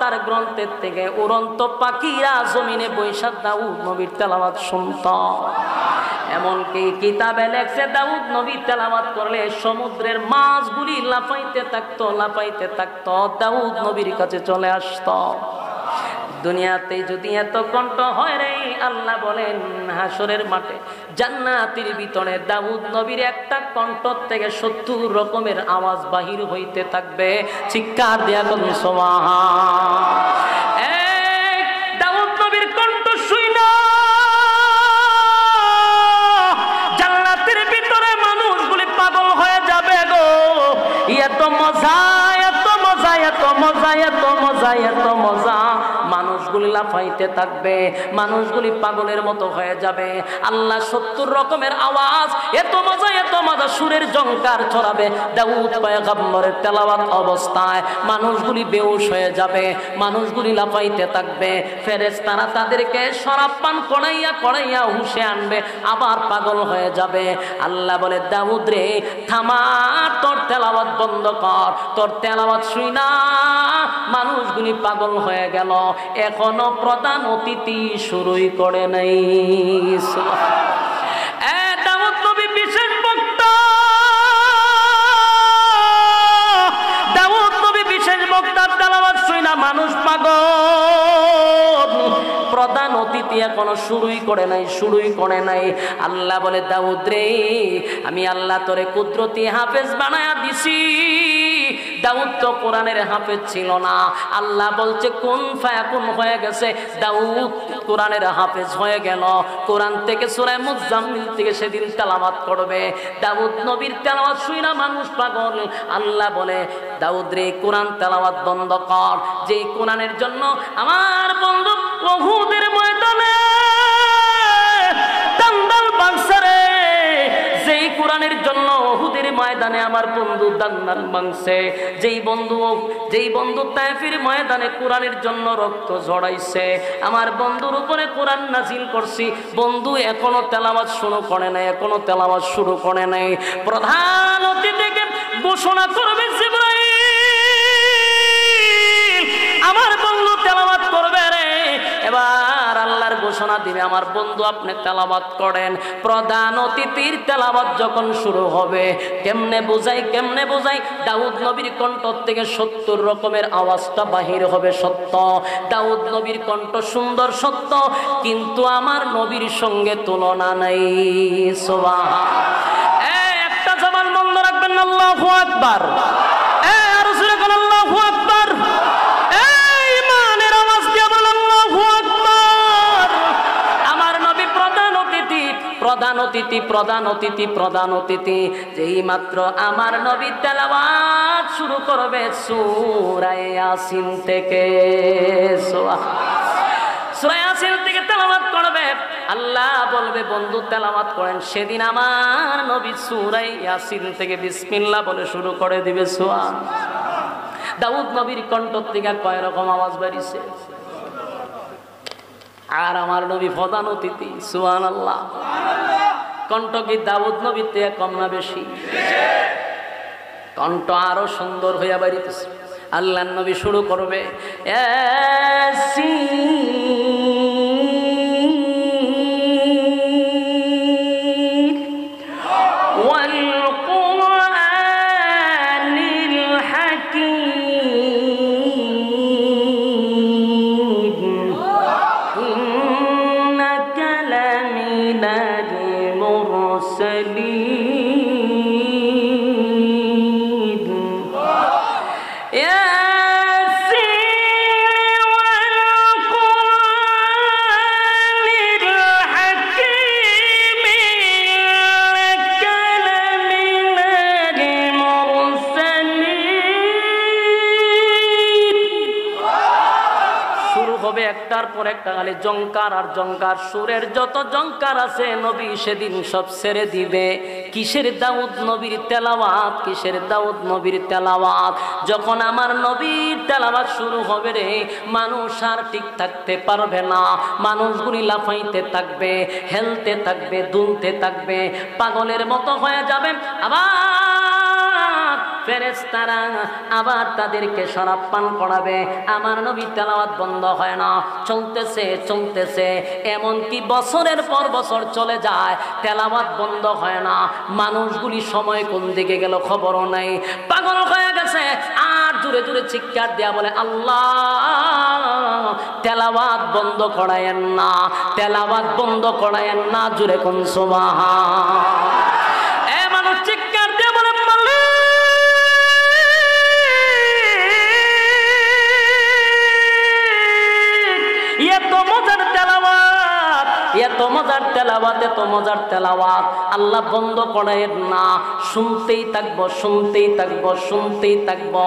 আল্লাহর গ্রন্থের থেকে উড়ন্ত পাখিরা জমিনে বৈশা দাউদ নবীর তেলাওয়াত শুনত। এমনকি কিতাবে লেখছে দাউদ নবী তেলাওয়াত করলে সমুদ্রের মাছগুলি লাফাইতে থাকতো, দাউদ নবীর কাছে চলে আসতো। দুনিয়াতে যদি এত কণ্ঠ হয় রে, আল্লাহ বলেন হাসরের মাঠে জান্নাতের ভিতরে দাউদ নবীর একটা কণ্ঠ থেকে 70 রকমের আওয়াজ বাহির হইতে থাকবে। চিৎকার দিয়া বলুন সুবহান। দাউদ নবীর কণ্ঠ শুইনা জান্নাতের ভিতরে মানুষগুলি পাগল হয়ে যাবে গো। এত মজা, এত মজা, এত মজা, এত মজা, এত মজা। মানুষগুলি লাফাইতে থাকবে, মানুষগুলি পাগলের মতো হয়ে যাবে। আল্লাহ 70 রকমের আওয়াজ, এত মজা, এত মজা সুরের জংকার ছড়াবে দাউদ পয়গম্বরের তেলাওয়াত অবস্থায়। মানুষগুলি বেহুশ হয়ে যাবে, মানুষগুলি লাফাইতে থাকবে। ফেরেশতারা তাদেরকে শরাব পান করাইয়া হুঁশে আনবে, আবার পাগল হয়ে যাবে। আল্লাহ বলে দাউদ রে থামা, তোর তেলাওয়াত বন্ধ কর। তোর তেলাওয়াত শুই না মানুষগুলি পাগল হয়ে গেল, এখনো প্রধান অতিথি শুরুই করে নাই। দাউদ নবী বিশেষ বক্তা, দাউদ নবী বিশেষ বক্তার তেলাওয়াত শুই না মানুষ পাগল। প্রধান অতিথি এখনো শুরুই করে নাই। আল্লাহ বলে দাউদ রে আমি আল্লাহ তোরে কুদরতি হাফেজ বানায়া দিছি। দাউদ তো কোরআনের হাফেজ ছিল না, আল্লাহ বলছে কুন ফায়াকুন হয়ে গেছে। দাউদ কোরআনের হাফেজ হয়ে গেল। কোরআন থেকে সূরা মুজাম্মিল থেকে সেদিন তেলাওয়াত করবে। দাউদ নবীর তেলাওয়াত শুইনা মানুষ পাগল। আল্লাহ বলে দাউদ রে কোরআন তেলাওয়াত বন্ধ কর। যেই কোরআনের জন্য আমার বন্ধু উহুদের ময়দানে দান্দাল ভাঙছে রে, যেই কোরআনের জন্য উহুদের ময়দানে আমার বন্ধু দান্দাল ভাঙছে, যেই বন্ধু তায়েফের ময়দানে কোরআনের জন্য রক্ত ঝরাইছে, আমার বন্ধুর উপরে কোরআন নাজিল করছি। বন্ধু এখনো তেলাওয়াত শুরু করে নাই। প্রধান অতিথিকে ঘোষণা করবে জিবরাইল, আমার বন্ধু তেলাওয়াত করবে রে। এবার আল্লাহর ঘোষণা দিবে আমার বন্ধু আপনি তেলাওয়াত করেন। প্রধান অতিথির তেলাওয়াত যখন শুরু হবে, কেমনে বোঝাই দাউদ নবীর কণ্ঠ থেকে 70 রকমের আওয়াজটা বাহির হবে সত্য। দাউদ নবীর কণ্ঠ সুন্দর সত্য, কিন্তু আমার নবীর সঙ্গে তুলনা নাই। সুবহান। একটা জবান বন্ধ রাখবেন না, আল্লাহু আকবার। আর জোরে বলেন আল্লাহু আকবার। প্রধান অতিথি যেই মাত্র আমার নবী তেলাওয়াত শুরু করবে সূরা ইয়াসিন থেকে, সূরা ইয়াসিন থেকে তেলাওয়াত করবে। আল্লাহ বলবে বন্ধু তেলাওয়াত করেন। সেদিন আমার নবী সূরা ইয়াসিন থেকে বিসমিল্লাহ বলে শুরু করে দিবে। দাউদ নবীর কণ্ঠ থেকে কয় রকম আওয়াজ বেরিয়েছে। আর আমার নবী প্রধান অতিথি, সুবহানাল্লাহ। কণ্ঠ কি দাউদ নবীর থেকে কম না বেশি? কণ্ঠ আরো সুন্দর হইয়া বাড়িতেছে। আল্লাহর নবী শুরু করবে একটার পর একটা খালি জংকার আর জংকার। সুরের যত জংকার আছে নবী সেদিন সব ছেড়ে দিবে। কিসের দাউদ নবীর তেলাওয়াত, কিসের দাউদ নবীর তেলাওয়াত। যখন আমার নবীর তেলাওয়াত শুরু হবে রে, মানুষ আর ঠিক থাকতে পারবে না। মানুষগুলি লাফাইতে থাকবে, হেলতে থাকবে, দুলতে থাকবে, পাগলের মতো হয়ে যাবে। আবার ফেরেশতারা আবার তাদেরকে শরাব পান করাবে। আমার নবী তেলাওয়াত বন্ধ হয় না, চলতেছে চলতেছে, এমনকি বছরের পর বছর চলে যায়, তেলাওয়াত বন্ধ হয় না। মানুষগুলি সময় কোন দিকে গেল খবরও নাই, পাগল হয়ে গেছে। আর জোরে জোরে চিৎকার দেয়া বলে, আল্লাহ তেলাওয়াত বন্ধ করায়েন না, তেলাওয়াত বন্ধ করায়েন না। জোরে কোন সুবহান। এ মানুষ চিৎকার দিয়ে বলে, এত মজার তেলাওয়াত, এত মজার তেলাওয়াত আল্লাহ বন্ধ করেন না, শুনতেই থাকবো, শুনতেই থাকবো, শুনতেই থাকবো।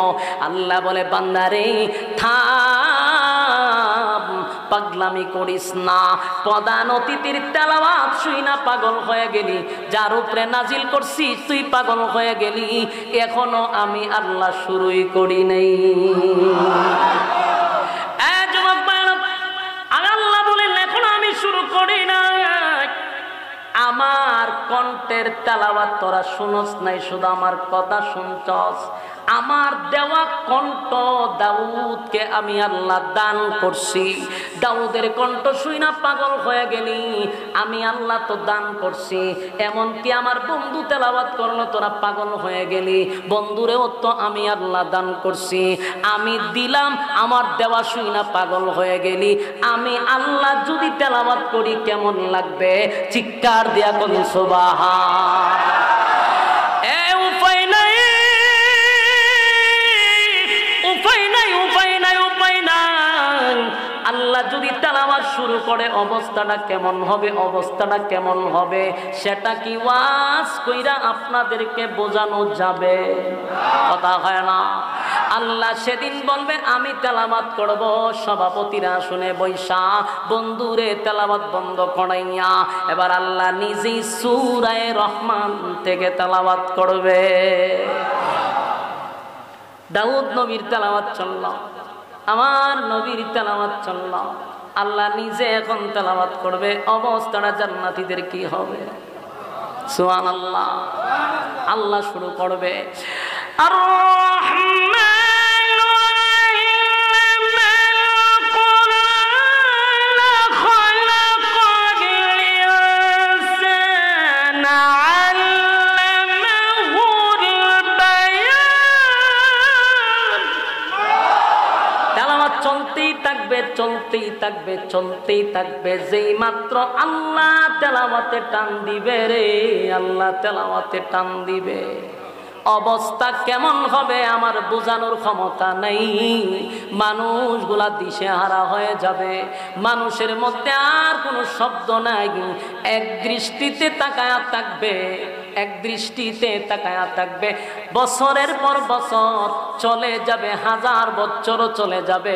আল্লাহ বলে, বান্দারে থাম, পাগলামি করিস না। প্রধান অতিথির তেলাওয়াত শুই না পাগল হয়ে গেলি, যার উপরে নাজিল করছি তুই পাগল হয়ে গেলি, এখনো আমি আল্লাহ শুরুই করি নাই। শুরু করি না, আমার কণ্ঠের তেলাওয়াত তোরা শুনস নাই, শুধু আমার কথা শুনছস। আমার দেওয়া কণ্ঠ দাউদকে আমি আল্লাহ দান করছি, দাউদের কণ্ঠ শুই না পাগল হয়ে গেলি, আমি আল্লাহ তো দান করছি। এমনকি আমার বন্ধু তেলাওয়াত করলো, তোরা পাগল হয়ে গেলি, বন্ধুরেও তো আমি আল্লাহ দান করছি। আমি দিলাম, আমার দেওয়া শুই না পাগল হয়ে গেলি, আমি আল্লাহ যদি তেলাওয়াত করি কেমন লাগবে? চিৎকার দিয়া কোন সুবহান। এ উপায় নাই, উপায় নাই, উপায় নাই, উপায় নাই। আল্লাহ যদি তেলাওয়াত শুরু করে অবস্থাটা কেমন হবে, অবস্থাটা কেমন হবে সেটা কি ওয়াজ কইরা আপনাদেরকে বোঝানো যাবে? কথা হয় না। আল্লাহ সেদিন বলবে আমি তেলাওয়াত করব, সভাপতিরা শুনে বৈশা বন্ধুরে তেলাওয়াত বন্ধ করাইয়া এবার আল্লাহ নিজেই সূরা রহমান থেকে তেলাওয়াত করবে। দাউদ নবীর তেলাওয়াত চলল, আমার নবীর তেলাওয়াত চলল, আল্লাহ নিজে এখন তেলাওয়াত করবে। অবস্থাটা জান্নাতীদের কি হবে? সুবহানাল্লাহ। আল্লাহ শুরু করবে, আর চলতেই থাকবে, চলতেই থাকবে। যেই মাত্র আল্লাহ তেলাওয়াতে টান দিবে রে, আল্লাহ তেলাওয়াতে টান দিবে, অবস্থা কেমন হবে আমার বোঝানোর ক্ষমতা নেই। মানুষগুলা দিশেহারা হয়ে যাবে, মানুষের মধ্যে আর কোনো শব্দ নাই, এক দৃষ্টিতে তাকায়া থাকবে, এক দৃষ্টিতে তাকায়া থাকবে। বছরের পর বছর চলে যাবে, হাজার বছরও চলে যাবে,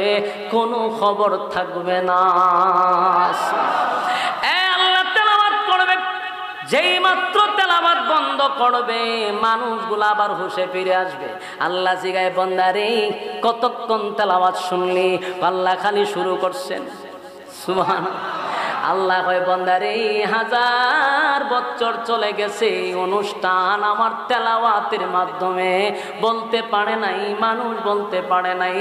কোনো খবর থাকবে না। আল্লাহ তেলাওয়াত করবে, যেই মাত্র তেলাওয়াত বন্ধ করবে মানুষগুলা আবার হুঁশে ফিরে আসবে। আল্লাহ জিগায়, বান্দারে কতক্ষণ তেলাওয়াত শুনলি? আল্লাহ খালি শুরু করছেন। সুবহানাল্লাহ। আল্লাহ কয়, বান্দারে হাজার বছর চলে গেছে, অনুষ্ঠান আমার তেলাওয়াতের মাধ্যমে বলতে পারে নাই, মানুষ বলতে পারে নাই।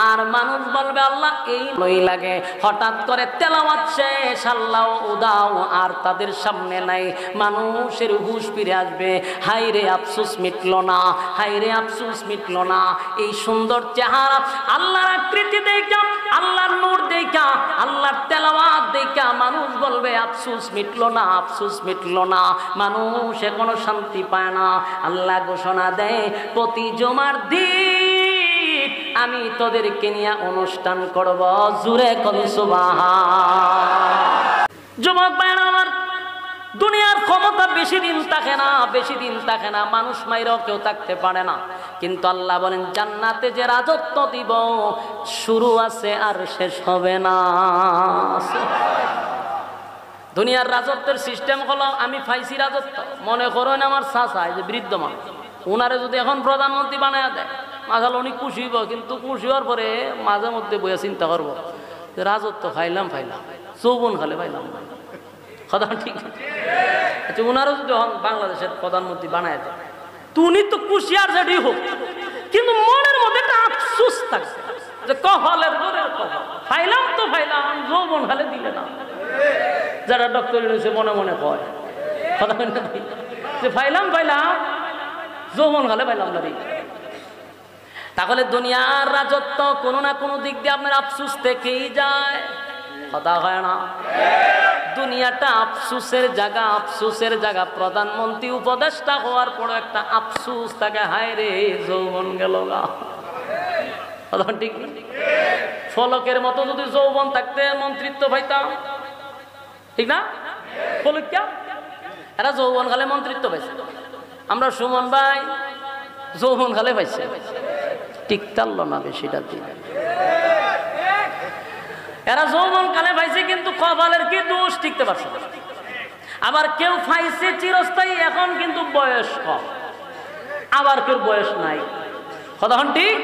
আর মানুষ বলবে আল্লাহ এই লই লাগে, হঠাৎ করে তেলাওয়াত শেষ, আল্লাহ উদাও আর তাদের সামনে নাই। মানুষের হুঁশ ফিরে আসবে, হাই রে আফসোস মিটল না, হাই রে আফসোস মিটল না। এই সুন্দর চেহারা, আল্লাহর আকৃতি দেখা, আল্লাহর নূর দেখা, আল্লাহর তেলাওয়াত দেখা মানুষ বলবে আফসোস মিটলো না, আফসোস মিটলো না। মানুষ এখনো শান্তি পায় না। আল্লাহ ঘোষণা দেয়, প্রতি জুমার দিন আমি তোদেরকে নিয়ে অনুষ্ঠান করব। জুরে কোন সুবহান। যুবক ভাইরা আমার, দুনিয়ার ক্ষমতা বেশি দিন থাকে না, বেশি দিন থাকে না, মানুষ মাইরাও কেউ থাকতে পারে না। কিন্তু আল্লাহ বলেন জান্নাতে যে রাজত্ব দিব শুরু আছে আর শেষ হবে না। দুনিয়ার রাজত্বের সিস্টেম হলো, আমি পাইছি রাজত্ব, মনে করেন আমার চাচা যে বৃদ্ধ মানুষ, ওনারে যদি এখন প্রধানমন্ত্রী বানায় দেয় মাঝাল উনি খুশি হইব, কিন্তু খুশি হওয়ার পরে মাঝে মধ্যে বইয়া চিন্তা করবো রাজত্ব ফাইলাম চৌবন খালে পাইলাম না। কথা ঠিক আছে। ওনারও যদি বাংলাদেশের প্রধানমন্ত্রী বানায় দেয়, উনি তো খুশি আর যেটি হোক, কিন্তু মনের মধ্যে একটা আফসোস থাকছে যে কপালের ঘরের কপাল, ফাইলাম তো ফাইলাম, যৌবন খালে দিলে না। যারা ডক্টর রয়েছে মনে মনে কয় কথা যে ফাইলাম যৌবন খালে পাইলাম না। তাহলে দুনিয়ার রাজত্ব কোনো না কোনো দিক দিয়ে আপনার আফসোস থেকেই যায়, কথা হয় না? দুনিয়াটা আফসোসের জায়গা। প্রধানমন্ত্রী উপদেষ্টা হওয়ার পর একটা আফসোস থাকে, হায় রে যৌবন গেল গা। ঠিক ফলকের মতো যদি যৌবন থাকতে মন্ত্রিত্ব পাইতাম, ঠিক না? ফলক এরা যৌবন খালে মন্ত্রিত্ব পাইছে, আমরা সুমন ভাই যৌবন খালে পাইছে, টিকতাল না বেশিটা দিন। এরা যৌবন কালে পাইছে কিন্তু কপালের কি দোষ, টিকতে পারছে না। আবার কেউ পাইছে চিরস্থায়ী, এখন কিন্তু বয়স কম, আবার কেউ বয়স নাই, কথা ঠিক?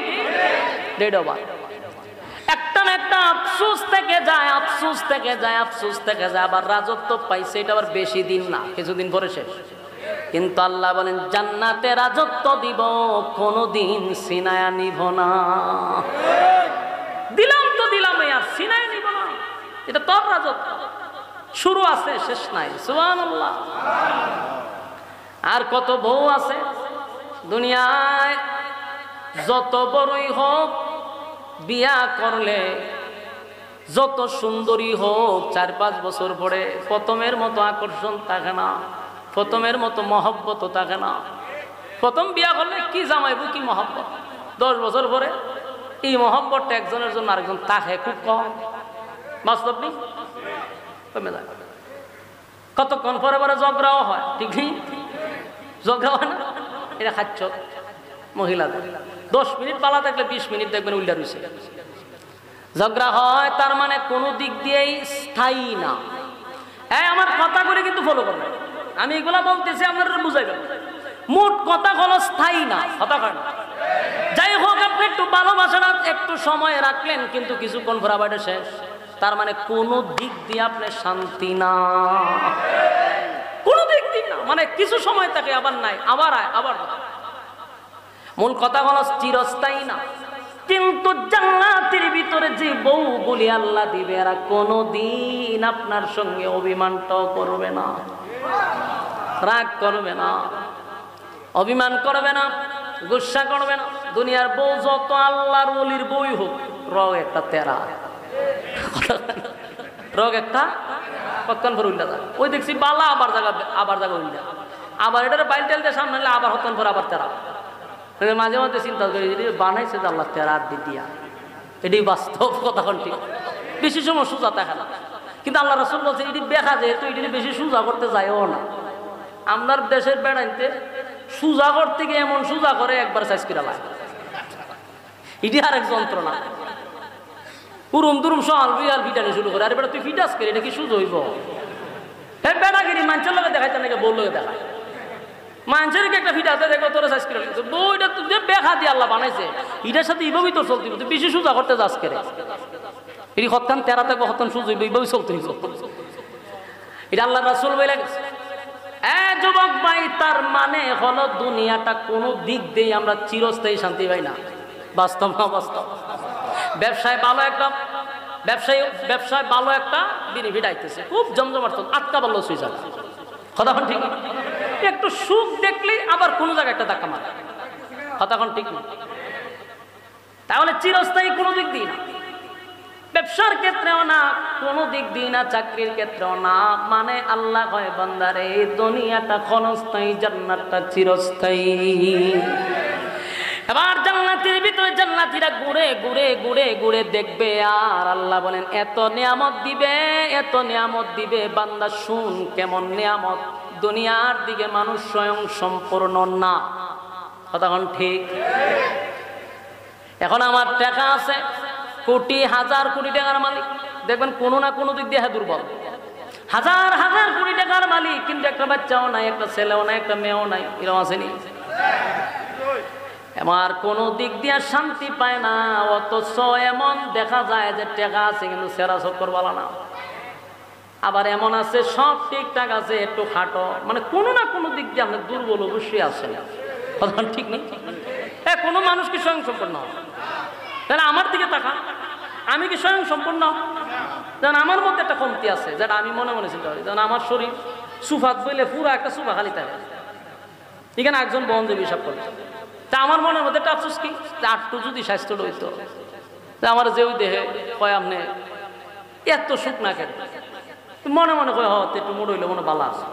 একটা না একটা আফসোস থেকে যায়। আবার রাজত্ব পাইছে, এটা আবার বেশি দিন না, কিছুদিন পরে শেষ। কিন্তু আল্লাহ বলেন জান্নাতে রাজত্ব দিব, কোনদিন সিনায়া নিব না। দিলাম তো দিলাম, আর সিনায়া নিব না, এটা তোর রাজত্ব, শুরু আছে শেষ নাই। সুবহানাল্লাহ। আর কত বউ আছে দুনিয়ায়, যত বড়ই হোক বিয়া করলে, যত সুন্দরী হোক 4-5 বছর পরে প্রথমের মতো আকর্ষণ থাকে না, প্রথমের মতো মহব্বত থাকে না। প্রথম বিয়া করলে কি জামাইবু কি মহব্বত, 10 বছর পরে এই মহব্বতটা একজনের জন্য আরেকজন থাকে খুব কম, বাস্তব নেই, কমে যায়। কতক্ষণ পরে পরে ঝগড়াও হয়, ঠিক নেই? ঝগড়া হয় না, এটা খাচ্ছ মহিলাদের 10 মিনিট পালা থাকলে 20 মিনিট দেখবেন উল্টা রয়েছে। ঝগড়া হয়, তার মানে কোনো দিক দিয়েই স্থায়ী না। আমার কথা করে কিন্তু ফলো করবেন, আমি এগুলা বলতেছি আপনারা বুঝাইবেন। মোট কথা হলো স্থায়ী না, কথা কয় না। যাই হোক, আপনি একটু ভালোবাসেন, একটু সময় রাখলেন, কিন্তু কিছুক্ষণ পর আবার শেষ, তার মানে কোনো দিক দিয়ে আপনি শান্তি না, কোনো দিক দিয়ে না। মানে কিছু সময় থাকে, আবার নাই, আবার আয়, আবার মূল কথা হলো চিরস্থায়ী না। কিন্তু জান্নাতের ভিতরে যে বউগুলি আল্লাহ দিবে, এরা কোনোদিন আপনার সঙ্গে অভিমানটাও করবে না, রাগ করবে না, অভিমান করবে না, গুসা করবে না। দুনিয়ার বউ যত আল্লাহর ওলির বই হোক, রগ একটা তেরা, রগ একটা কতক্ষণ পর উল্টা যায়। ওই দেখছি বালা আবার জায়গা উল্টা, আবার এটার বাইল টাইল দিয়ে সামনে আবার কতক্ষণ পর আবার তেরা। মাঝে মাঝে চিন্তা করি বানাইছে যে আল্লাহ তেরা দিয়া, এটি বাস্তব কথা। ঠিক বেশি সময় সোজা থাকে না, কিন্তু আল্লাহ রাসূল বলছে এটি দেখা যায় তো এটি বেশি সোজা করতে যায়ও না। আপনার দেশের বেড়াইতে সোজা করতে গিয়ে এমন সোজা করে একবার সাইজ করে লাগে, এটি আরেক যন্ত্রণা। উরুম দুরুম সল বিয়াল ফিটানি শুরু করে, আরে বেটা তুই ফিটাস করে, এটা কি সুজ হইব? হ্যাঁ বেড়াগিরি মানুষের লোকে দেখাইতে নাকি বললো দেখায়, মানুষের একটা ফিটাতে দেখো তোরা সাইজ করে বইটা তুই বেখা দিয়ে আল্লাহ বানাইছে, এটার সাথে এইভাবেই তোর চলতে তুই বেশি সোজা করতে যাস করে, এটি হত্যান তেরা থেকে হত্যান সুজ হইব, এইভাবেই চলতে হইব। এটা আল্লাহ রাসূল বলে গেছে। যুবক ভাই, তার মানে হলো দুনিয়াটা কোনো দিক দিয়ে আমরা চিরস্থায়ী শান্তি পাই না, বাস্তব না বাস্তব। ব্যবসায় ভালো একটা বেনিফিট আইতেছে, খুব জমজমাট, আটকা বললো সুই জায়গা, কথা ঠিক। একটু সুখ দেখলে আবার কোনো জায়গায় একটা ধাক্কা মারে, কথা ঠিক না। তাহলে চিরস্থায়ী কোনো দিক দিয়ে না, ব্যবসার ক্ষেত্রেও না, কোনো দিক দিয়ে না, চাকরির ক্ষেত্রেও না। মানে আল্লাহ কয় বান্দারে এই দুনিয়াটা ক্ষণস্থায়ী, জান্নাতটা চিরস্থায়ী। এবার জান্নাতের ভিতরে জান্নাতীরা ঘুরে ঘুরে ঘুরে ঘুরে দেখবে, আর আল্লাহ বলেন এত নিয়ামত দিবে বান্দা শুন কেমন নিয়ামত। দুনিয়ার দিকে মানুষ স্বয়ং সম্পূর্ণ না, কথা ঠিক। এখন আমার টাকা আছে, কোটি হাজার কোটি টাকার মালিক, দেখবেন কোনো না কোনো দিক দিয়ে দুর্বল। হাজার হাজার কোটি টাকার মালিক, কিন্তু একটা বাচ্চাও নাই, একটা ছেলেও নাই, একটা মেয়েও নাই, এরকম আসেনি। আমার কোনো দিক দিয়ে শান্তি পায় না, অথচ এমন দেখা যায় যে টাকা আছে কিন্তু সেরা চক্কর বলা না। আবার এমন আছে সব ঠিকঠাক আছে, একটু খাটো, মানে কোনো না কোনো দিক দিয়ে আমরা দুর্বল অবশ্যই আছে, ঠিক নেই। কোনো মানুষ কি স্বয়ং সম্পূর্ণ? তাহলে আমার দিকে তাকা, আমি কি স্বয়ং সম্পূর্ণ? যেন আমার মধ্যে একটা কমতি আছে, যেটা আমি মনে মনে চিন্তা করি। যেন আমার শরীর সুফাত বইলে পুরো একটা সুফা খালি থাকে, এখানে একজন বন্ধু হিসাব করে। তা আমার মনের মধ্যে একটা আফসোস কি, আটটু যদি স্বাস্থ্য রইতো, আমার যে ওই দেহে কয় আপনি এত সুখ না কেন, মনে মনে কয় হতে একটু মোড় হইলে মনে ভালো আছে।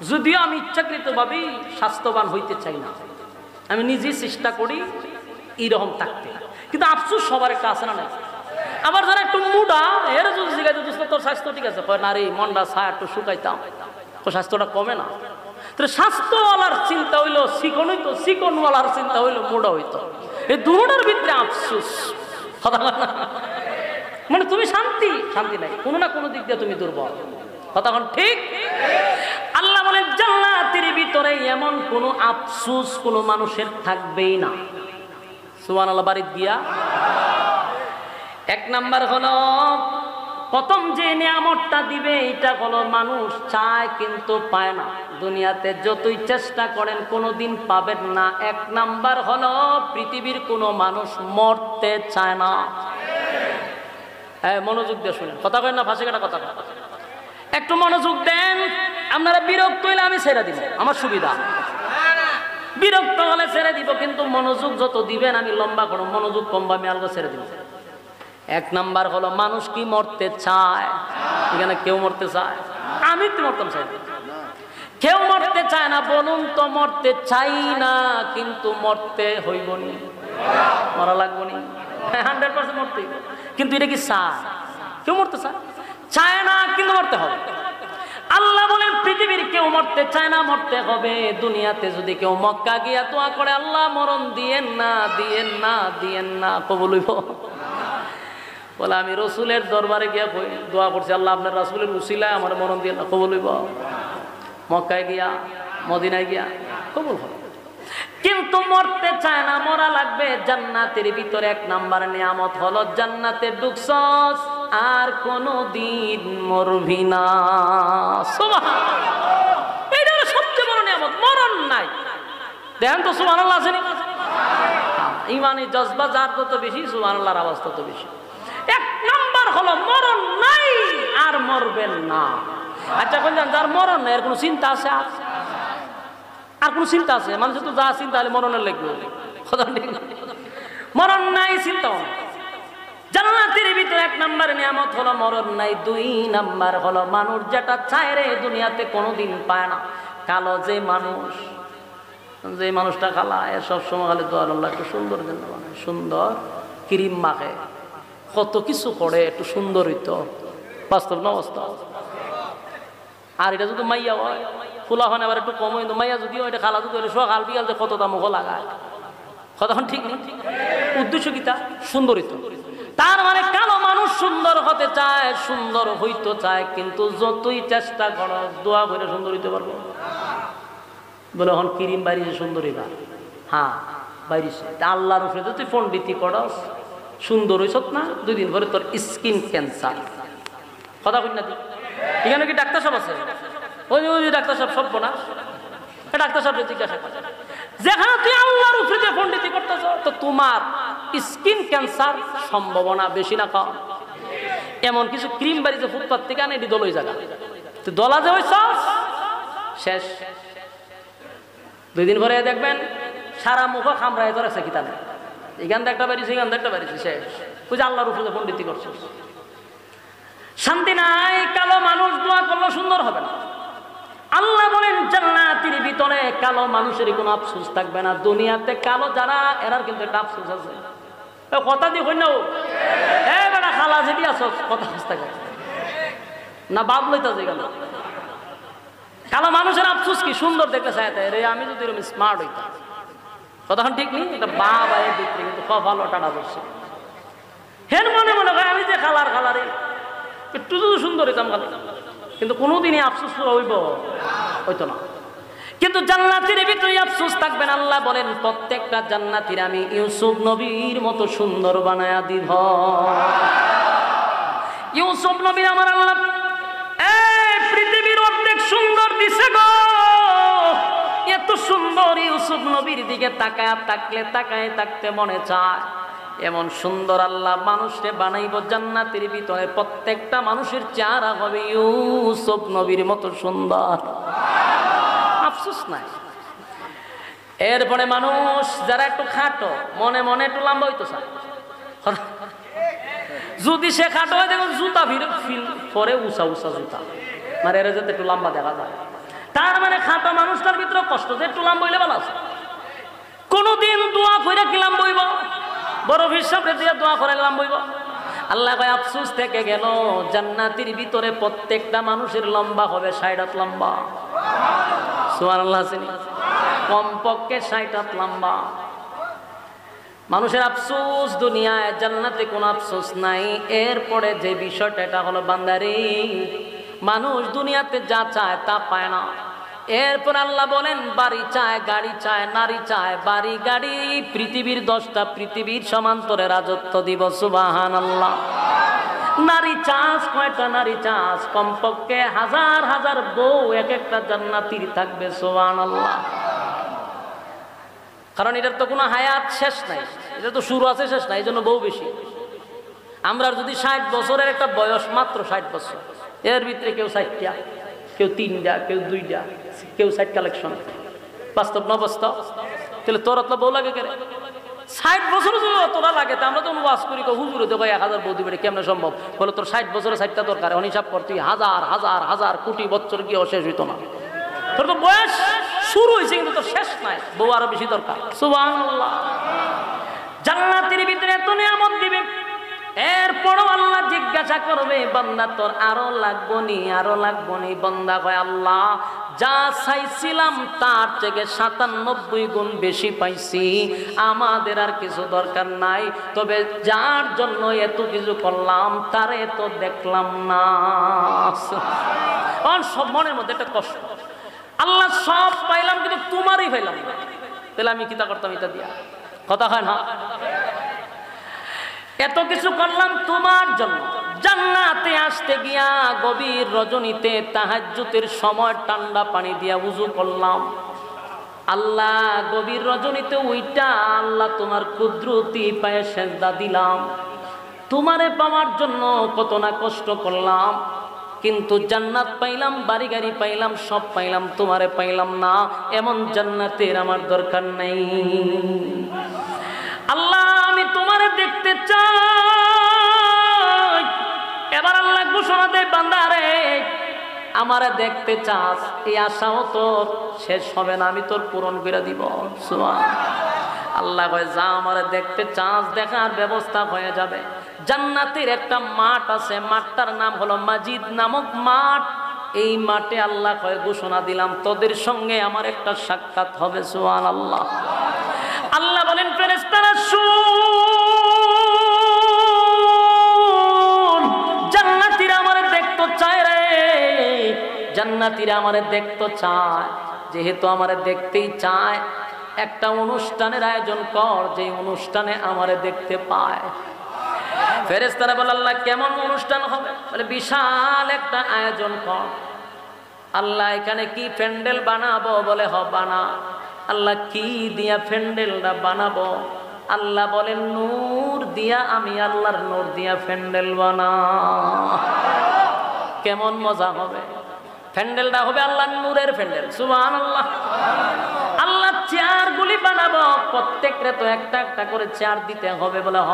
যদিও আমি ইচ্ছাকৃতভাবেই স্বাস্থ্যবান হইতে চাই না, আমি নিজেই চেষ্টা করি এইরকম থাকতে, কিন্তু আফসোস সবার একটা আছে না নাই। আবার যারা একটু মুডা এর যদি জিজ্ঞাসা দোস্ত তোর স্বাস্থ্য ঠিক আছে, না রে মনটা ছায়া একটু শুকাইতাম, তো স্বাস্থ্যটা কমে না। তো স্বাস্থ্যওয়ালার চিন্তা হইলো চিকন হইতো, চিকনওয়ালার চিন্তা হইলো মোড়া হইতো। এই দুটার ভিতরে আফসোস, মানে তুমি শান্তি নাই, কোনো না কোনো দিক দিয়ে তুমি দুর্বল। কতক্ষণ ঠিক? আল্লাহ বলেন জান্নাতের ভিতরে এমন কোনো আফসোস কোনো মানুষের থাকবেই না। সুবহানাল্লাহ। বাড়ি গিয়া এক নাম্বার হলো, প্রথম যে নিয়ামতটা দিবে এটা হলো মানুষ চায় কিন্তু পায় না, দুনিয়াতে যতই চেষ্টা করেন কোনোদিন পাবেন না। এক নাম্বার হলো পৃথিবীর কোনো মানুষ মরতে চায় না। হ্যাঁ, মনোযোগ দিয়ে শুনেন, কথা কয় না ফাঁসি কাটা কথা, একটু মনোযোগ দেন। আপনারা বিরক্ত হইলে আমি ছেড়ে দিব, আমার সুবিধা। বিরক্ত হলে ছেড়ে দিব, কিন্তু মনোযোগ যত দিবেন আমি লম্বা করো, মনোযোগ কমবা আমি আলগা ছেড়ে দিব। এক নাম্বার হলো মানুষ কি মরতে চায়? এখানে কেউ মরতে চায়? আমি তো মরতাম চাই, কেউ মরতে চায় না। বলুন তো মরতে চাই না, কিন্তু মরতে হইব নি, মরা লাগবো নি, 100% মরতে। কিন্তু এটা কি চায়? কেউ মরতে চায় না, কিন্তু মরতে হবে। আল্লাহ বলেন পৃথিবীর কেউ মরতে চায় না, মরতে হবে। দুনিয়াতে যদি কেউ মক্কা গিয়া দোয়া করে আল্লাহ মরণ দিয়েন না, দিয়েন না, দিয়েন না, কবুল হইব? বলে আমি রসুলের দরবারে গিয়া দোয়া করছি, আল্লাহ আপনার রাসূলের উসিলায় আমার মরণ দিয়ে না, কবুল হইব? মক্কায় গিয়া মদিনায় গিয়া কবুল হবে, কিন্তু মরতে চায় না, মরা লাগবে। জান্নাতের ভিতরে এক নাম্বার নিয়ামত হলো জান্নাতে ঢুকছস আর কোনদিন মরবি না। সুবহানাল্লাহ। এটা হলো সবচেয়ে বড় নিয়ামত, মরণ নাই। দেখেন তো সুবহানাল্লাহ আছে না? ইমানি জজবা যার তত বেশি, সুবহানাল্লাহর আওয়াজ তত বেশি। এক নাম্বার হলো মরণ নাই আর মরবেন না। আচ্ছা কোন যার মরণ নাই এর কোনো চিন্তা আছে? আর কোন চিন্তা আছে? মানুষ তো যা চিন্তা হলে মরণের লাগবে, মরণ নাই, চিন্তাও নাই। জান্নাতের ভিতরে এক নাম্বার নিয়ামত হলো মরণ নাই। দুই নাম্বার হলো মানুষ যেটা চায় রে দুনিয়াতে কোনোদিন পায় না। কালো যে মানুষ, যে মানুষটা কালা, এর সবসময় খালি দোয়া আল্লাহ একটু সুন্দর জন্য বানায়, সুন্দর ক্রিম মাখে, কত কিছু করে, একটু সুন্দর হইতো। বাস্তব না অবস্থা? আর এটা যদি মাইয়া হয়, ফুলা হয় আবার একটু কম হইতো। মাইয়া যদিও এটা খালা যদি সকাল বিকাল যে কত দাম লাগায়, কতক্ষণ ঠিক নেই। উদ্দেশ্য কি তা? সুন্দর হইতো। তার মানে কালো মানুষ সুন্দর হতে চায়, সুন্দর হইতে চায়, কিন্তু যতই চেষ্টা করো দোয়া করে সুন্দর হইতে পারবো? বলে এখন ক্রিম বাইরেছে সুন্দর হইবা, হ্যাঁ বাইরেছে। আল্লাহর উপরে তুই পণ্ডিতি করস, সুন্দর হইস না, 2 দিন পরে তোর স্কিন ক্যান্সার। কথা কই না? এখানে কি ডাক্তার সাহেব আছে? ওই ওই ডাক্তার সাহেব সব না, ডাক্তার সাহেব জিজ্ঞাসা করে, যেখানে তুই আল্লাহর উপরে পণ্ডিতি করতেছ, তো তোমার স্কিন ক্যান্সার সম্ভাবনা বেশি না কম? এমন কিছু ক্রিম বাড়িতে ফুটপাত থেকে আনে, এটি দলই জায়গা, তুই দলা যে হইছ শেষ। 2 দিন পরে দেখবেন সারা মুখ খামড়ায় ধরে আছে, কি তা এখান থেকে একটা বাড়িছে, এখান থেকে একটা বাড়িছে, শেষ। তুই যে আল্লাহর উপরে পণ্ডিতি করছিস, শান্তি নাই। কালো মানুষ দোয়া করলে সুন্দর হবে না। আল্লাহ বলেন জান্নাতের ভিতরে কালো মানুষের কোনো আফসোস থাকবে না। দুনিয়াতে কালো যারা, এরার কিন্তু একটা আফসোস আছে। কথা দিয়ে কই না বেটা খালা যেটি আস কথা থাকে না, বাপ লইতাছে গেল। কালো মানুষের আফসোস কি? সুন্দর দেখতে চাই, রে আমি যদি এরকম স্মার্ট হইতাম। কথাখন ঠিক নেই, এটা বাবা এর দিক থেকে কিন্তু ভালো টানা পড়ছে। হেন মনে মনে হয় আমি যে খালারে একটু যদি সুন্দর হইতাম খালি, কিন্তু কোনোদিনই আফসোস হইব হইতো না। কিন্তু জান্নাতের ভিতরে আফসোস থাকবেন। আল্লাহ বলেন প্রত্যেকটা জান্নাতীর আমি ইউসুফ নবীর মতো সুন্দর বানায়া দিব। ইউসুফ নবীর আমার আল্লাহ এই পৃথিবীর অর্ধেক সুন্দর দিছে গো, এত সুন্দর ইউসুফ নবীর দিকে তাকায় থাকতে মনে চায়। এমন সুন্দর আল্লাহ মানুষকে বানাইব জান্নাতের ভিতরে, প্রত্যেকটা মানুষের চেহারা হবে ইউসুফ নবীর মতো সুন্দর। আফসোস নাই। এরপরে মানুষ যারা একটু খাটো, মনে মনে একটু লম্বা হইতো চায়, যদি সে খাটো হয় দেখুন জুতা ফিল পরে উঁচা জুতা, মানে এরা যাতে একটু লম্বা দেখা যায়। তার মানে খাটো মানুষটার ভিতরে কষ্ট, যে একটু লম্বা হইলে ভালো আছে। কোনদিন দোয়া করে কি লম্বা হইব? বড় হিসাবে দিয়ে দোয়া করে লম্বা হইব? আল্লাহ কয় আফসোস থেকে গেল, জান্নাতের ভিতরে প্রত্যেকটা মানুষের লম্বা হবে 60 হাত লম্বা। সুবহানাল্লাহ। কমপক্ষে 60 হাত লম্বা। মানুষের আফসোস দুনিয়ায়, জান্নাতে কোনো আফসোস নাই। এরপরে যে বিষয়টা, এটা হলো বান্দারে, মানুষ দুনিয়াতে যা চায় তা পায় না। এরপর আল্লাহ বলেন বাড়ি চায়, গাড়ি চায়, নারী চায়, বাড়ি গাড়ি পৃথিবীর 10টা পৃথিবীর সমান্তরে রাজত্ব দিব। সুবহানাল্লাহ। নারী চাষ, কয়টা নারী চাষ? কমপক্ষে হাজার হাজার বউ এক একটা জান্নাতীর থাকবে। সুবহানাল্লাহ। কারণ এটার তো কোনো হায়াত শেষ নাই, এটা তো শুরু আছে শেষ নাই, এই জন্য বউ বেশি। আমরা যদি 60 বছরের একটা বয়স, মাত্র 60 বছর, এর ভিতরে কেউ 60টা, কেউ 3টা, কেউ 2টা, কেউ 60 কালেকশন। বাস্তব না বাস্তব? তাহলে তোরা তো বউ লাগে কেন? 60 বছর যদি তোরা লাগে, তা আমরা তো ওয়াজ করি, হুজুরে তো 1000 বউ দিবে, কেমনে সম্ভব? বলে তোর 60 বছরে 60টা দরকার, অনিসাব করতে হাজার হাজার হাজার কোটি বছর গিয়ে শেষ হইতো না। তোর তো বয়স শুরু হয়েছে কিন্তু তোর শেষ নাই, বউ আরো বেশি দরকার। সুবহানাল্লাহ। জান্নাতের ভিতরে এত নিয়ামত দিবে, এরপরও আল্লাহ জিজ্ঞাসা করবে বান্দা তোর আরো লাগবো নি, আরো লাগবো নি? বান্দা কয় আল্লাহ যা চাইছিলাম তার থেকে 97 গুণ বেশি পাইছি, আমাদের আর কিছু দরকার নাই। তবে যার জন্য এত কিছু করলাম তারে তো দেখলাম না। সব মনের মধ্যে একটা কষ্ট, আল্লাহ সব পাইলাম কিন্তু তোমারই পাইলাম না, তাহলে আমি কিতা করতাম? এটা দিয়া কথা হয় না? এত কিছু করলাম তোমার জন্য। জান্নাতে আসতে গিয়া গভীর রজনীতে তাহাজ্জুদের সময় ঠান্ডা পানি দিয়া ওযু করলাম। আল্লাহ গভীর রজনীতে ওইটা আল্লাহ তোমার কুদরতি পায়ে সেজদা দিলাম। তোমারে পাওয়ার জন্য কত না কষ্ট করলাম, কিন্তু জান্নাত পাইলাম, বাড়ি গাড়ি পাইলাম, সব পাইলাম, তোমারে পাইলাম না। এমন জান্নাতের আমার দরকার নাই। আল্লাহ আমি তোমারে দেখতে চাই। এবার আল্লাহ ঘোষণা দেয় বান্দারে আমারে দেখতে চাস, এই আশাও তোর শেষ হবে না, আমি তোর পূরণ করে দিব। আল্লাহ কয় যা আমারে দেখতে চাস, দেখার ব্যবস্থা হয়ে যাবে। জান্নাতের একটা মাঠ আছে, মাঠটার নাম হলো মাজিদ নামক মাঠ। এই মাঠে আল্লাহ কয় ঘোষণা দিলাম তোদের সঙ্গে আমার একটা সাক্ষাৎ হবে। সুবহানাল্লাহ। আল্লাহ বলেন ফেরেশতারা শুন, জান্নাতীরা আমারে দেখতে চায় রে, জান্নাতীরা আমারে দেখতে চায়। যেহেতু আমারে দেখতেই চায়, একটা অনুষ্ঠানের আয়োজন কর, যে অনুষ্ঠানে আমারে দেখতে পায়। ফেরেশতারা বলে আল্লাহ কেমন অনুষ্ঠান হবে? বলে বিশাল একটা আয়োজন কর। আল্লাহ এখানে কি প্যান্ডেল বানাবো? বলে হ বানা। আল্লাহ কি দিয়া প্যান্ডেলটা বানাবো? আল্লাহ বলেন নূর দিয়া, আমি আল্লাহর নূর দিয়া প্যান্ডেল বানা। কেমন মজা হবে? প্যান্ডেলটা হবে আল্লাহর নূরের প্যান্ডেল। সুবহানাল্লাহ। আল্লাহ চেয়ারগুলি বানাবো, প্রত্যেকরে তো একটা একটা করে চেয়ার দিতে হবে। বলে হ,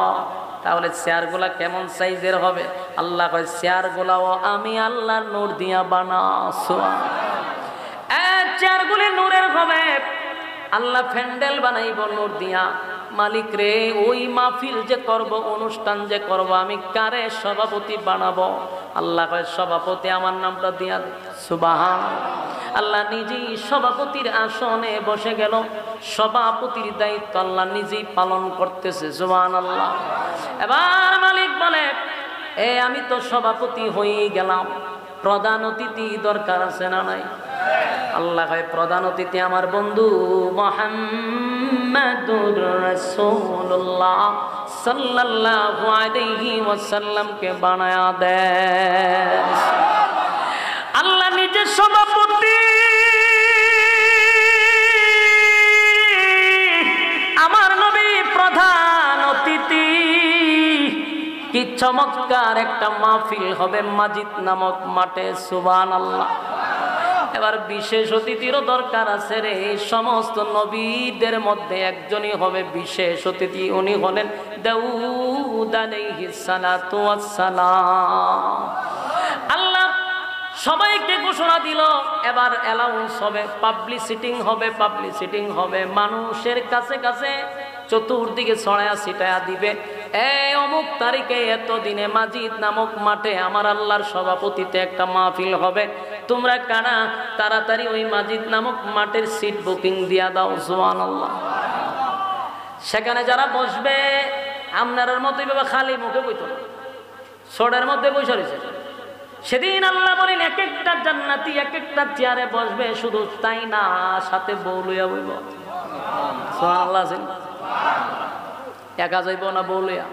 তাহলে চেয়ারগুলা কেমন সাইজের হবে? আল্লাহ কয় চেয়ারগুলাও আমি আল্লাহর নূর দিয়া বানাবো। চেয়ারগুলি নূরের হবে। আল্লাহ প্যান্ডেল বানাইব নূর দিয়া। মালিক রে, ওই মাহফিল যে করব, অনুষ্ঠান যে করব, আমি কারে সভাপতি বানাবো? আল্লাহ কয় সভাপতি আমার নামটা দিয়া। সুবহানাল্লাহ। আল্লাহ নিজেই সভাপতির আসনে বসে গেল। সভাপতির দায়িত্ব আল্লাহ নিজেই পালন করতেছে। সুবহানাল্লাহ। এবার মালিক বলে আমি তো সভাপতি হয়ে গেলাম, প্রধান অতিথি দরকার আছে না নাই? আল্লাহ কয় প্রধান অতিথি আমার বন্ধু মুহাম্মাদুর রাসূলুল্লাহ সাল্লাল্লাহু আলাইহি ওয়াসাল্লাম কে বানায়া দেয়। আল্লাহ নিজে সভাপতি, কি চমৎকার একটা মাহফিল হবে মাজিদ নামক মাঠে, সুবহানাল্লাহ। এবার বিশেষ অতিথিরও দরকার আছে রে। সমস্ত নবীদের মধ্যে একজনই হবে বিশেষ অতিথি, উনি হলেন দাউদ আলাইহিস সালাতু ওয়াস সালাম। আল্লাহ সবাইকে ঘোষণা দিল, এবার অ্যালাউন্স হবে, পাবলিসিটিং হবে, মানুষের কাছে কাছে চতুর্দিকে ছড়ায়া ছিটায়া দিবে, এই অমুক তারিখে এত দিনে মাজিদ নামক মাঠে আমার আল্লাহর সভাপতিতে একটা মাহফিল হবে, তোমরা কারা তাড়াতাড়ি ওই মাজিদ নামক মাঠের সিট বুকিং দিয়া দাও, সুবহানাল্লাহ। সেখানে যারা বসবে আপনার মতোই বাবা খালি মুখে বইত না, সোডের মধ্যে বসে রয়েছে। সেদিন আল্লাহ বলেন এক একটা জান্নাতি এক একটা চেয়ারে বসবে, শুধু তাই না সাথে বউ লইয়া বইব, সুবহানাল্লাহ। একা যাইব না বউ লইয়া?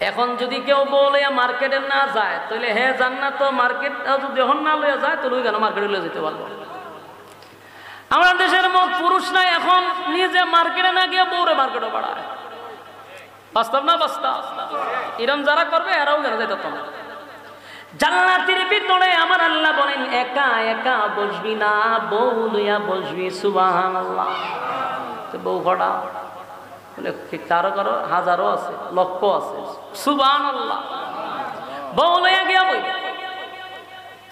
এখন যদি কেউ বউ লইয়া মার্কেটে না যায় তাহলে হে জান্নাত মার্কেট যদি এখন না লইয়া যায় তো লই কেন মার্কেটে লইয়া যেতে পারবো? আমরা দেশের পুরুষরা এখন নিজে মার্কেটে না গিয়ে বউরে মার্কেটে বাড়ায়, বাস্তব না বাস্তব? এরম যারা করবে এরাও কেন যেত না। জান্নাতের ভিতরে আমার আল্লাহ বলেন একা একা বসবি না, বউ লইয়া বসবি, সুবহানাল্লাহ। তো বউ কটা বলে কারো কারো হাজারও আছে, লক্ষ আছে, সুবহানাল্লাহ। বউ লইয়া গিয়া বই,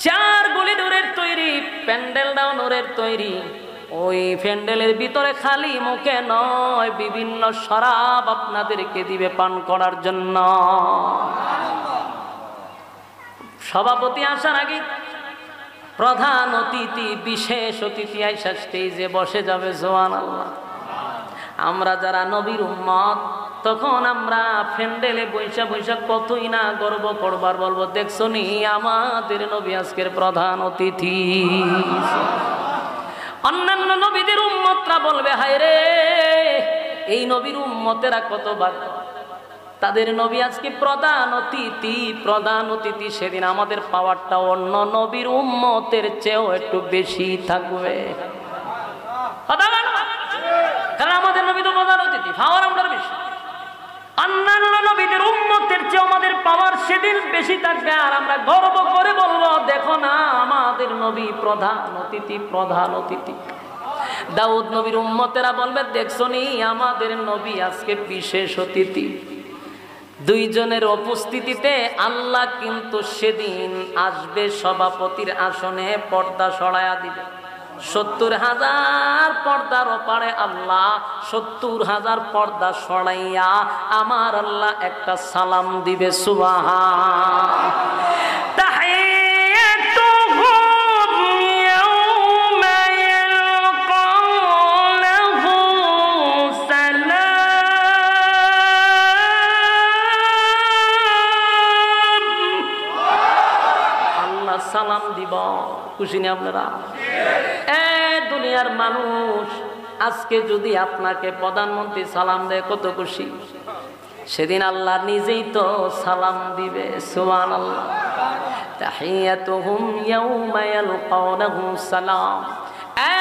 চার গুলি নূরের তৈরি, প্যান্ডেলটাও নূরের তৈরি, ওই প্যান্ডেলের ভিতরে খালি মুখে নয়, বিভিন্ন শরাব আপনাদেরকে দিবে পান করার জন্য। সভাপতি আসার আগে প্রধান অতিথি বিশেষ অতিথি আইসা স্টেজে বসে যাবে, সুবহানাল্লাহ। আমরা যারা নবীর উম্মত তখন আমরা প্যান্ডেলে বৈশা বৈশা কতই না গর্ব করবার বলবো, দেখছো নি আমাদের নবী আজকের প্রধান অতিথি। অন্যান্য নবীদের উম্মতরা বলবে হায় রে এই নবীর উম্মতেরা কত ভাগ্য, তাদের নবী আজকে প্রধান অতিথি। সেদিন আমাদের পাওয়ারটা অন্য নবীর উম্মতের চেয়েও একটু বেশি থাকবে, কারণ আমাদের নবী তো প্রধান অতিথি, পাওয়ার আমরা বেশি। অন্যান্য নবীদের উম্মতের চেয়ে আমাদের পাওয়ার সেদিন বেশি থাকবে, আর আমরা গর্ব করে বলবো দেখো না আমাদের নবী প্রধান অতিথি। দাউদ নবীর উম্মতেরা বলবে দেখছো নি আমাদের নবী আজকে বিশেষ অতিথি। দুইজনের উপস্থিতিতে আল্লাহ কিন্তু সেদিন আসবে সভাপতির আসনে, পর্দা সরাইয়া দিবে। 70,000 পর্দার ওপারে আল্লাহ 70,000 পর্দা সরাইয়া আমার আল্লাহ একটা সালাম দিবে, সুবহান। সালাম দিব, খুশি নি আপনারা? দুনিয়ার মানুষ আজকে যদি আপনাকে প্রধানমন্ত্রী সালাম দেয় কত খুশি, সেদিন আল্লাহ নিজেই তো সালাম দিবে, সুবহানাল্লাহ। তাহিয়াতুহুম ইয়াউমা ইয়ালকাউনাহু সালাম।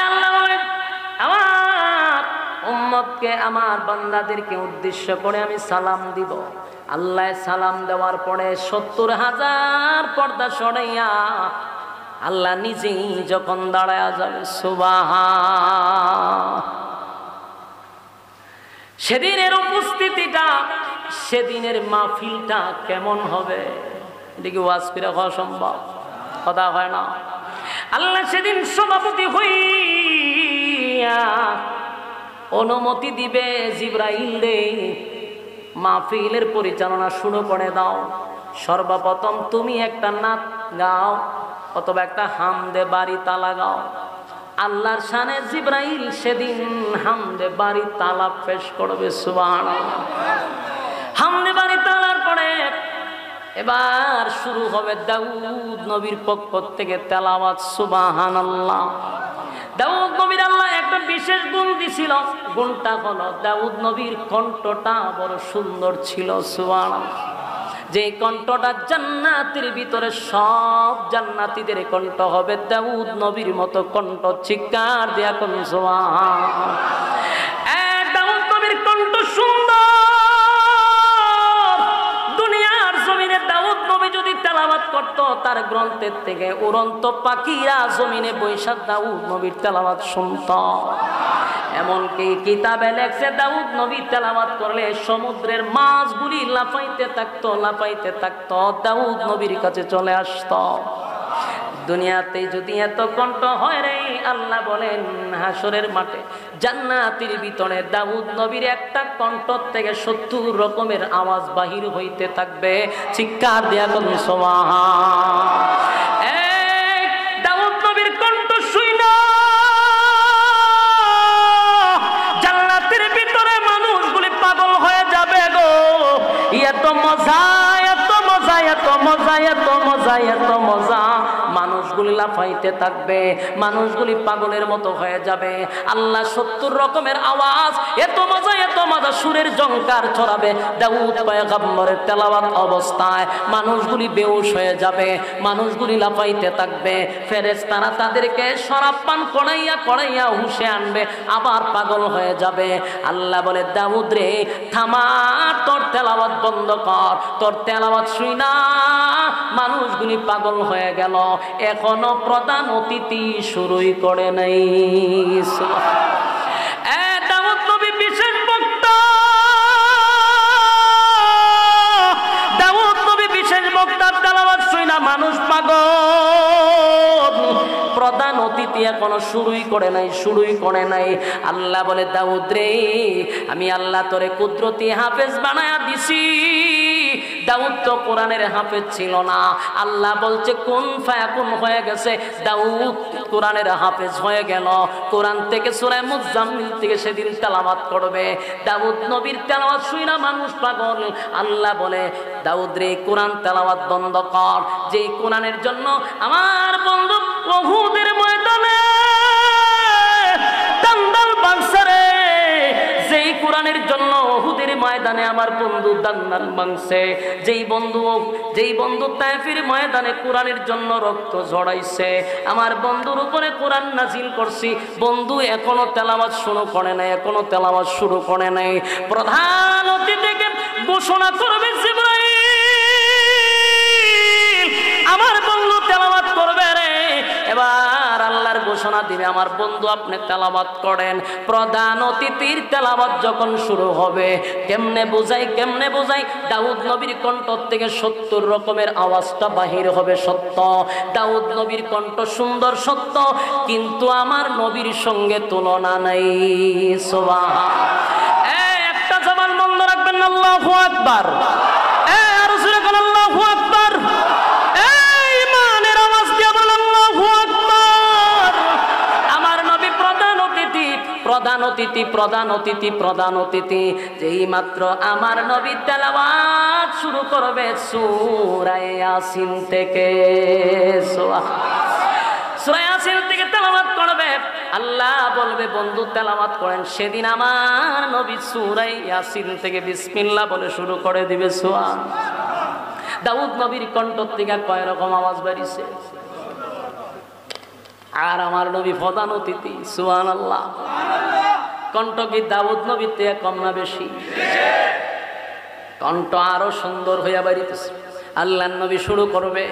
আল্লাহ বলেন আমার উম্মতকে আমার বান্দাদেরকে উদ্দেশ্য করে আমি সালাম দিব। আল্লাহ সালাম দেওয়ার পরে 70,000 পর্দা সরাইয়া আল্লাহ নিজেই যখন দাঁড়ায়া যাবে, সুবহান। সেদিনের উপস্থিতিটা, সেদিনের মাহফিলটা কেমন হবে এদিকে ওয়াজ করে হওয়া সম্ভব? কথা হয় না। আল্লাহ সেদিন সভাপতি হইয়া অনুমতি দিবে জিবরাইল রে মাহফিলের পরিচালনা শুরু করে দাও। সর্বপ্রথম তুমি একটা নাত গাও অথবা একটা হামদে বাড়ি তালা গাও। আল্লাহর শানে জিবরাইল সেদিন হামদে বাড়ি তালা পেশ করবে, সুবহানাল্লাহ। হামদে বাড়ি তালার পরে এবার শুরু হবে দাউদ নবীর পক্ষ থেকে তেলাওয়াত, সুবহানাল্লাহ। দাউদ নবীর আল্লাহ একটা বিশেষ গুণ দিছিল, গুণটা হলো দাউদ নবীর কণ্ঠটা বড় সুন্দর ছিল, সুবহানাল্লাহ। যে কণ্ঠটা জান্নাতের ভিতরে সব জান্নাতীদের কণ্ঠ হবে দাউদ নবীর মতো কণ্ঠ। চিৎকার দেয়া কোন সুবহান। দাউদ নবীর কণ্ঠ সুন্দর, তার গ্রন্থের থেকে উড়ন্ত পাখিরা জমিনে বৈশা দাউদ নবীর তেলাওয়াত শুনত। এমনকি কিতাবে লেখছে দাউদ নবী তেলাওয়াত করলে সমুদ্রের মাছগুলি লাফাইতে থাকতো, লাফাইতে থাকতো, দাউদ নবীর কাছে চলে আসতো। দুনিয়াতে যদি এত কণ্ঠ হয় রে, আল্লাহ বলেন হাসরের মাঠে জান্নাতের ভিতরে দাউদ নবীর একটা কণ্ঠ থেকে 70 রকমের আওয়াজ বাহির হইতে থাকবে। চিৎকার দিয়া বলুন সুবহান। দাউদ নবীর কণ্ঠ শুইনা জান্নাতের ভিতরে মানুষগুলি পাগল হয়ে যাবে গো। এত মজা, এত মজা, এত মজা, এত মজা, এত মজা। মানুষগুলি লাফাইতে থাকবে, মানুষগুলি পাগলের মতো হয়ে যাবে। আল্লাহ 70 রকমের আওয়াজ, এত মজা, এত মজা সুরের জংকার ছড়াবে দাউদ পয়গম্বরের তেলাওয়াত অবস্থায়। মানুষগুলি বেহুশ হয়ে যাবে, মানুষগুলি লাফাইতে থাকবে। ফেরেশতারা তাদেরকে শরাব পান করাইয়া করাইয়া হুঁশে আনবে, আবার পাগল হয়ে যাবে। আল্লাহ বলে দাউদ রে থামা, তোর তেলাওয়াত বন্ধ কর। তোর তেলাওয়াত শুই না মানুষগুলি পাগল হয়ে গেল, এখনো প্রধান অতিথি শুরুই করে নাই। দাউদ নবী বিশেষ বক্তা, দাউদ নবী বিশেষ বক্তার তেলাওয়াত শুই না মানুষ পাগল। প্রধান অতিথি এখনো শুরুই করে নাই, শুরুই করে নাই। আল্লাহ বলে দাউদ রে আমি আল্লাহ তোরে কুদরতি হাফেজ বানায়া দিছি। দাউদ তো কোরআনের হাফেজ ছিল না, আল্লাহ বলছে কুন ফায়াকুন হয়ে গেছে। দাউদ কোরআনের হাফেজ হয়ে গেল। কোরআন থেকে সূরা মুজাম্মিল থেকে সেদিন তেলাওয়াত করবে। দাউদ নবীর তেলাওয়াত শুইনা মানুষ পাগল। আল্লাহ বলে দাউদ রে কোরআন তেলাওয়াত বন্ধ কর। যেই কোরআনের জন্য আমার বন্ধু উহুদের ময়দানে দান্দাল বাংছে রে, যেই কোরআনের জন্য উহুদের ময়দানে আমার বন্ধু দান্দাল বাংছে, যেই বন্ধু তায়েফের ময়দানে কোরআনের জন্য রক্ত ঝরাইছে, আমার বন্ধুর উপরে কোরআন নাজিল করছি। বন্ধু এখনো তেলাওয়াত শুরু করে নাই, এখনো তেলাওয়াত শুরু করে নাই। প্রধান অতিথিকে ঘোষণা করবে জিবরাইল, আমার বন্ধু তেলাওয়াত করবে রে। এবার আল্লাহর ঘোষণা দিবে আমার বন্ধু আপনি তেলাওয়াত করেন। প্রধান অতিথির তেলাওয়াত যখন শুরু হবে, কেমনে বোঝাই, কেমনে বোঝাই, দাউদ নবীর কণ্ঠ থেকে 70 রকমের আওয়াজটা বাহির হবে সত্য। দাউদ নবীর কণ্ঠ সুন্দর সত্য, কিন্তু আমার নবীর সঙ্গে তুলনা নাই। সুবহান। একটা জবান বন্ধ রাখবেন না, আল্লাহু আকবার। আর জোরে বলেন আল্লাহু আকবার। প্রধান অতিথি, প্রধান অতিথি, প্রধান অতিথি। যেই মাত্র আমার নবী তেলাওয়াত শুরু করবে সূরা ইয়াসিন থেকে, সূরা ইয়াসিন থেকে তেলাওয়াত করবে, আল্লাহ বলবে বন্ধু তেলাওয়াত করেন। সেদিন আমার নবী সূরা ইয়াসিন থেকে বিসমিল্লাহ বলে শুরু করে দিবে। সুবহান। দাউদ নবীর কণ্ঠ থেকে কয় রকম আওয়াজ বেরিয়েছে, আর আমার নবী প্রধান অতিথি। সুবহানাল্লাহ। কণ্ঠ কি দাউদ নবীর থেকে কম না বেশি? কণ্ঠ আরো সুন্দর হইয়া বাড়িতেছে। আল্লাহর নবী শুরু করবে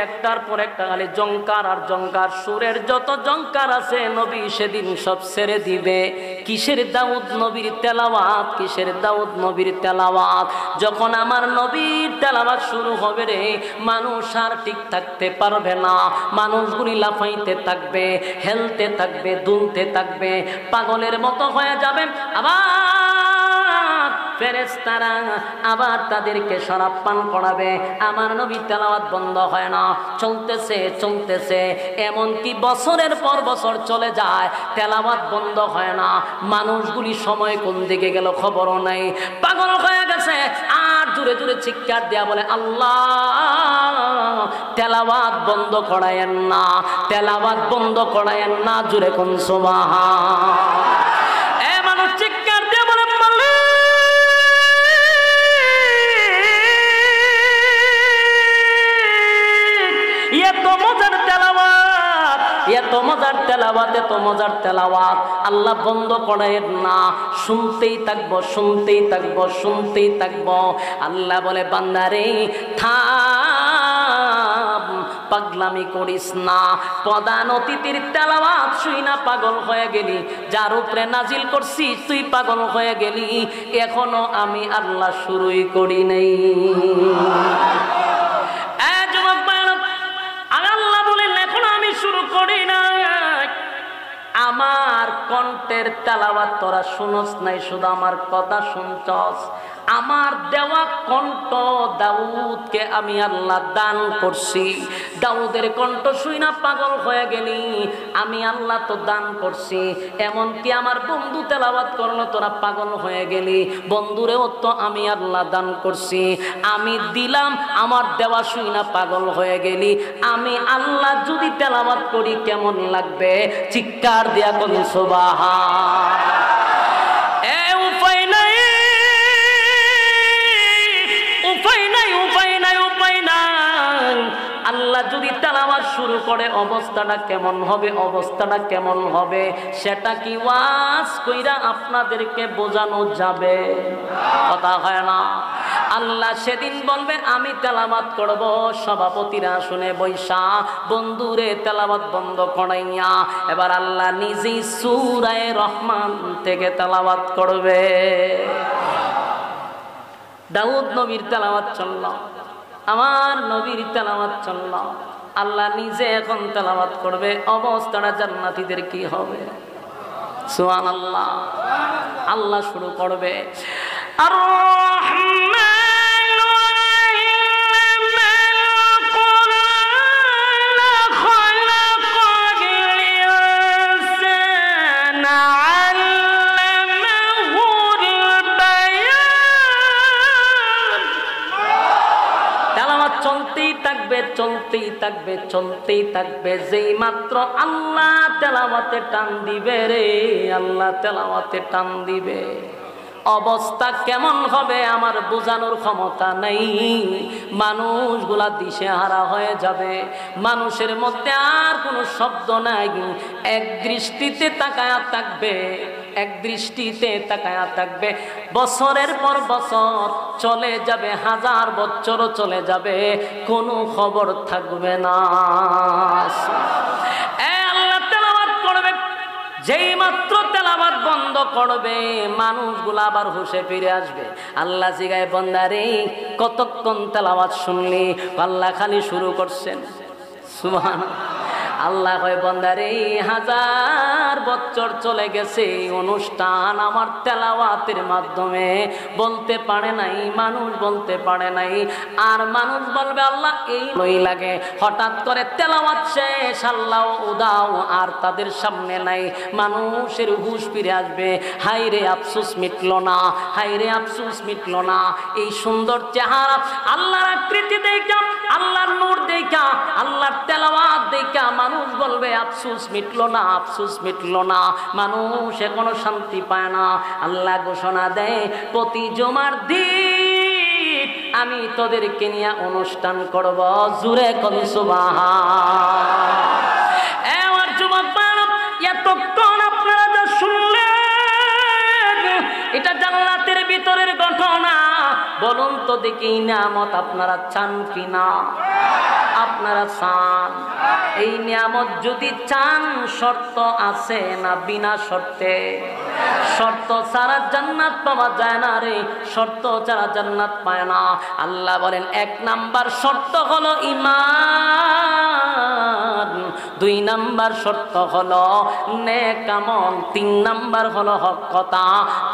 একটার পর একটা খালি জংকার আর জংকার। সুরের যত জংকার আছে নবী সেদিন সব ছেড়ে দিবে। কিসের দাউদ নবীর তেলাওয়াত, কিসের দাউদ নবীর তেলাওয়াত। যখন আমার নবীর তেলাওয়াত শুরু হবে রে, মানুষ আর ঠিক থাকতে পারবে না। মানুষগুলি লাফাইতে থাকবে, হেলতে থাকবে, দুলতে থাকবে, পাগলের মতো হয়ে যাবে। আবার ফেরেশতারা আবার তাদেরকে শরাব পান করাবে। আমার নবী তেলাওয়াত বন্ধ হয় না, চলতেছে চলতেছে, এমনকি বছরের পর বছর চলে যায়, তেলাওয়াত বন্ধ হয় না। মানুষগুলি সময় কোন দিকে গেল খবরও নাই, পাগল হয়ে গেছে। আর জোরে জোরে চিৎকার দেয়া বলে, আল্লাহ তেলাওয়াত বন্ধ করায়েন না, তেলাওয়াত বন্ধ করায়েন না। জোরে কোন সুবহান। এ মানুষ চিৎকার দিয়ে বলে, এত মজার তেলাওয়াত, এত মজার তেলাওয়াত আল্লাহ বন্ধ করেন না, শুনতেই থাকবো, শুনতেই থাকবো, শুনতেই থাকবো। আল্লাহ বলে, বান্দারে থাম, পাগলামি করিস না। প্রধান অতিথির তেলাওয়াত শুই না পাগল হয়ে গেলি, যার উপরে নাজিল করছি তুই পাগল হয়ে গেলি, এখনো আমি আল্লাহ শুরুই করি নাই। শুরু করি না, আমার কণ্ঠের তেলাওয়াত তোরা শুনস নাই, শুধু আমার কথা শুনছস। আমার দেওয়া কণ্ঠ দাউদকে আমি আল্লাহ দান করছি, দাউদের কণ্ঠ শুই না পাগল হয়ে গেলি, আমি আল্লাহ তো দান করছি। এমনকি আমার বন্ধু তেলাওয়াত করলো, তোরা পাগল হয়ে গেলি, বন্ধুরেও তো আমি আল্লাহ দান করছি। আমি দিলাম, আমার দেওয়া শুই না পাগল হয়ে গেলি, আমি আল্লাহ যদি তেলাওয়াত করি কেমন লাগবে? চিৎকার দিয়া কোন সুবহান। এ উপায় নাই, উপায় নাই, উপায় নাই, উপায় নাই। আল্লাহ যদি তেলাওয়াত শুরু করে অবস্থাটা কেমন হবে, অবস্থাটা কেমন হবে সেটা কি ওয়াজ কইরা আপনাদেরকে বোঝানো যাবে? কথা হয় না। আল্লাহ সেদিন বলবে আমি তেলাওয়াত করব, সভাপতিরা শুনে বৈশা বন্ধুরে তেলাওয়াত বন্ধ করাইয়া এবার আল্লাহ নিজেই সূরা রহমান থেকে তেলাওয়াত করবে। দাউদ নবীর তেলাওয়াত চলল, আমার নবীর তেলাওয়াত চলল, আল্লাহ নিজে এখন তেলাওয়াত করবে। অবস্থাটা জান্নাতীদের কি হবে? সুবহানাল্লাহ। আল্লাহ শুরু করবে, আর চলতেই থাকবে, চলতেই থাকবে। যেই মাত্র আল্লাহ তেলাওয়াতে টান দিবে রে, আল্লাহ তেলাওয়াতে টান দিবে, অবস্থা কেমন হবে আমার বোঝানোর ক্ষমতা নেই। মানুষগুলা দিশেহারা হয়ে যাবে, মানুষের মধ্যে আর কোনো শব্দ নাই, এক দৃষ্টিতে তাকায়া থাকবে, এক দৃষ্টিতে তাকায়া থাকবে। বছরের পর বছর চলে যাবে, হাজার বছরও চলে যাবে, কোনো খবর থাকবে না। আল্লাহ তেলাওয়াত করবে, যেই মাত্র তেলাওয়াত বন্ধ করবে মানুষগুলা আবার হুঁশে ফিরে আসবে। আল্লাহ জিগায়, বান্দারে কতক্ষণ তেলাওয়াত শুনলি? আল্লাহ খালি শুরু করছেন। সুবহানাল্লাহ। আল্লাহ কয়, বান্দারে হাজার বছর চলে গেছে, অনুষ্ঠান আমার তেলাওয়াতের মাধ্যমে বলতে পারে নাই, মানুষ বলতে পারে নাই। আর মানুষ বলবে আল্লাহ এই লই লাগে, হঠাৎ করে তেলাওয়াত শেষ, আল্লাহ উদাও আর তাদের সামনে নাই। মানুষের হুঁশ ফিরে আসবে, হাই রে আফসোস মিটলো না, হাই রে আফসোস মিটলো না। এই সুন্দর চেহারা, আল্লাহর আকৃতি দেখা, আল্লাহর নূর দেখা, আল্লাহর তেলাওয়াত দেখা মানুষ বলবে আফসোস মিটলো না, আফসোস মিটলো না। মানুষ এখনো শান্তি পায় না। আল্লাহ ঘোষণা দেয়, প্রতি জুমার দিন আমি তোদেরকে নিয়ে অনুষ্ঠান করব। জুরে কোন সুবহান। আমার যুবক বান্ধব, এতক্ষণ আপনারা যা শুনলেন এটা জান্নাতের ভিতরের ঘটনা। বলুন তো দেখি, নিয়ামত আপনারা চান কিনা? আপনারা চান? এই নিয়ামত যদি চান, শর্ত আছে না বিনা শর্তে? শর্ত ছাড়া জান্নাত পাওয়া যায় না রে, শর্ত ছাড়া জান্নাত পায় না। আল্লাহ বলেন, এক নাম্বার শর্ত হলো ঈমান। 2 নাম্বার শর্ত হলো নেক আমল, 3 নাম্বার হলো হক কথা,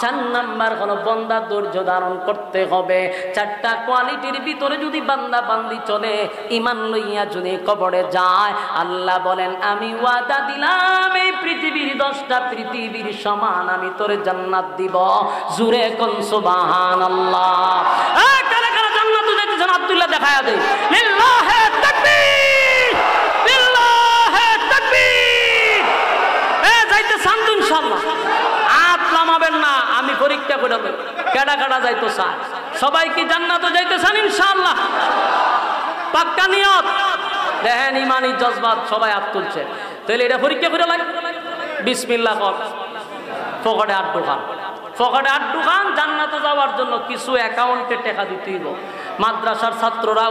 4 নাম্বার হলো বান্দা ধৈর্য ধারণ করতে হবে। 4টা কোয়ালিটির ভিতরে যদি বান্দা বান্দি চলে, ঈমান লইয়া যদি কবরে যায়, আল্লাহ বলেন আমি ওয়াদা দিলাম এই পৃথিবীর 10টা পৃথিবীর সমান আমি তোরে জান্নাত দিব। জোরে কোন সুবহানাল্লাহ। কারা কারা জান্নাতে যাইতেছেন আব্দুল্লাহ দেখায়া দেই। লিল্লাহি তাকবীর, লিল্লাহি তাকবীর। যাইতেছেন তো ইনশাআল্লাহ? হাত নামাবেন না, আমি পরীক্ষা করে দেব কেডা কেডা যাইতো চায়। সবাই কি জান্নাতে যাইতেছেন ইনশাআল্লাহ? পাক্কা নিয়ত। দেখেন ইমানি জজবাত সবাই হাত তুলছে, তাহলে এটা পরীক্ষা করে লাগে। বিসমিল্লাহ কর। পকেটে 8 দোকান, পকেটে 8 দোকান। জান্নাতে যাওয়ার জন্য কিছু অ্যাকাউন্টে টাকা দিতেই হবে। মাদ্রাসার ছাত্ররা